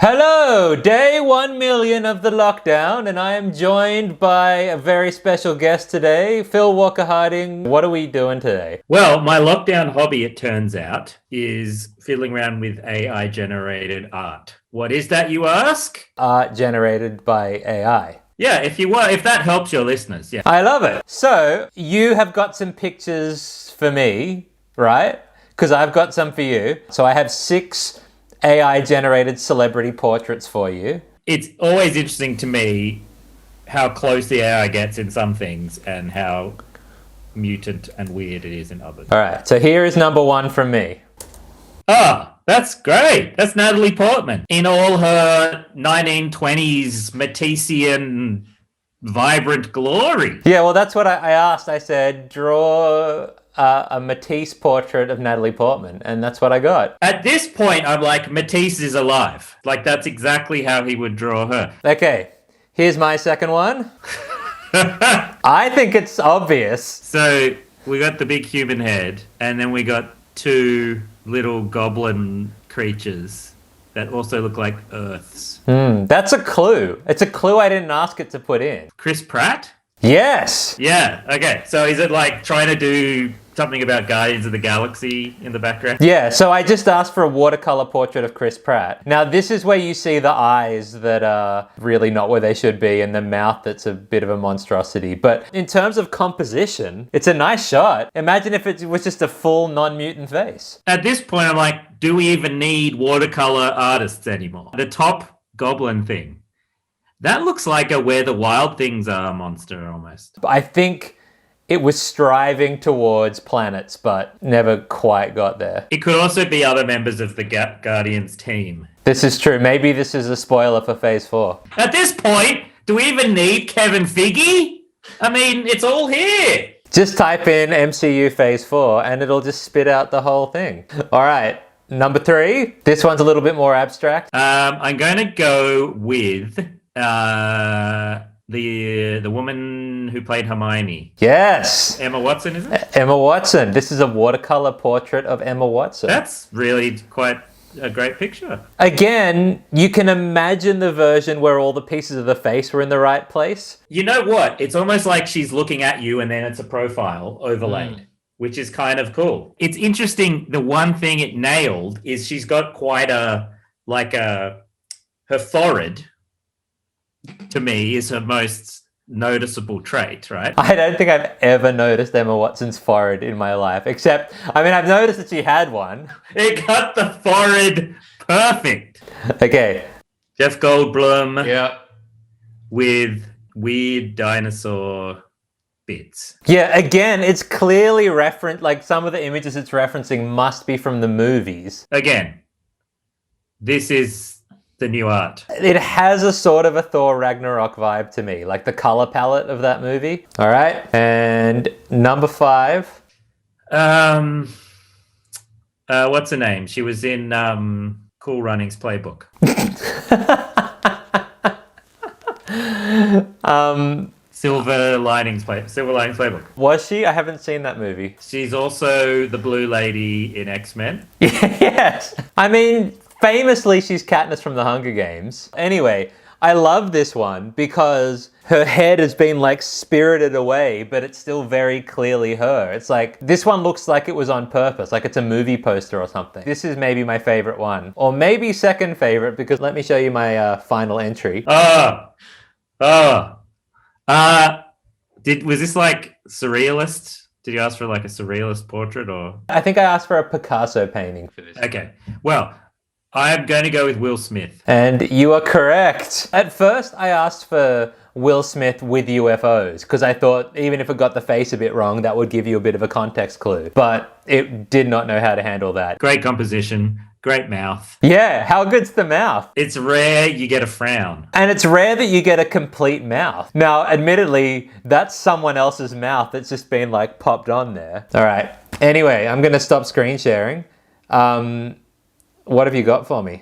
Hello, day 1 million of the lockdown, and I am joined by a very special guest today, Phil Walker-Harding. What are we doing today? Well, my lockdown hobby, it turns out, is fiddling around with AI-generated art. What is that, you ask? Art generated by AI. Yeah, if that helps your listeners, yeah. I love it. So, you have got some pictures for me, right? Because I've got some for you. So I have 6 AI-generated celebrity portraits for you. It's always interesting to me how close the AI gets in some things and how mutant and weird it is in others. All right, so here is number 1 from me. Ah, that's great. That's Natalie Portman in all her 1920s Matisseian vibrant glory. Yeah, well, that's what I asked. I said, draw a Matisse portrait of Natalie Portman, and that's what I got. At this point, I'm like, Matisse is alive. Like, that's exactly how he would draw her. Okay, here's my second one. I think it's obvious. So we got the big human head, and then we got 2 little goblin creatures that also look like Earths. That's a clue. It's a clue I didn't ask it to put in. Chris Pratt? Yes! Yeah, okay. So is it like trying to do something about Guardians of the Galaxy in the background? Yeah, so I just asked for a watercolor portrait of Chris Pratt. Now, this is where you see the eyes that are really not where they should be and the mouth that's a bit of a monstrosity. But in terms of composition, it's a nice shot. Imagine if it was just a full non-mutant face. At this point, I'm like, do we even need watercolor artists anymore? The top goblin thing. That looks like a Where the Wild Things Are monster almost. I think it was striving towards planets, but never quite got there. It could also be other members of the Guardians team. This is true. Maybe this is a spoiler for Phase 4. At this point, do we even need Kevin Feige? I mean, it's all here. Just type in MCU Phase 4 and it'll just spit out the whole thing. All right, number 3. This one's a little bit more abstract. I'm going to go with the woman who played Hermione. Yes! Emma Watson, is it? Emma Watson. This is a watercolor portrait of Emma Watson. That's really quite a great picture. Again, you can imagine the version where all the pieces of the face were in the right place. You know what? It's almost like she's looking at you and then it's a profile overlaid, which is kind of cool. It's interesting. The one thing it nailed is she's got quite her forehead, to me, is her most noticeable trait, right? I don't think I've ever noticed Emma Watson's forehead in my life, except, I've noticed that she had one. It got the forehead perfect. Okay. Jeff Goldblum. Yeah. With weird dinosaur bits. Yeah, again, it's clearly referenced, like some of the images it's referencing must be from the movies. Again, this is the new art. It has a sort of a Thor Ragnarok vibe to me, like the color palette of that movie. All right, and number 5. What's her name? She was in Cool Runnings Playbook. Silver Linings Playbook. Was she? I haven't seen that movie. She's also the blue lady in X-Men. Yes. Famously, she's Katniss from the Hunger Games. Anyway, I love this one because her head has been like spirited away, but it's still very clearly her. It's like, this one looks like it was on purpose, like it's a movie poster or something. This is maybe my favorite one, or maybe second favorite, because let me show you my final entry. Was this like surrealist? Did you ask for like a surrealist portrait or? I think I asked for a Picasso painting for this. Okay, well, I'm going to go with Will Smith. And you are correct. At first, I asked for Will Smith with UFOs, because I thought even if it got the face a bit wrong, that would give you a bit of a context clue. But it did not know how to handle that. Great composition, great mouth. Yeah, how good's the mouth? It's rare you get a frown. And it's rare that you get a complete mouth. Now, admittedly, that's someone else's mouth that's just been like popped on there. All right. Anyway, I'm going to stop screen sharing. What have you got for me?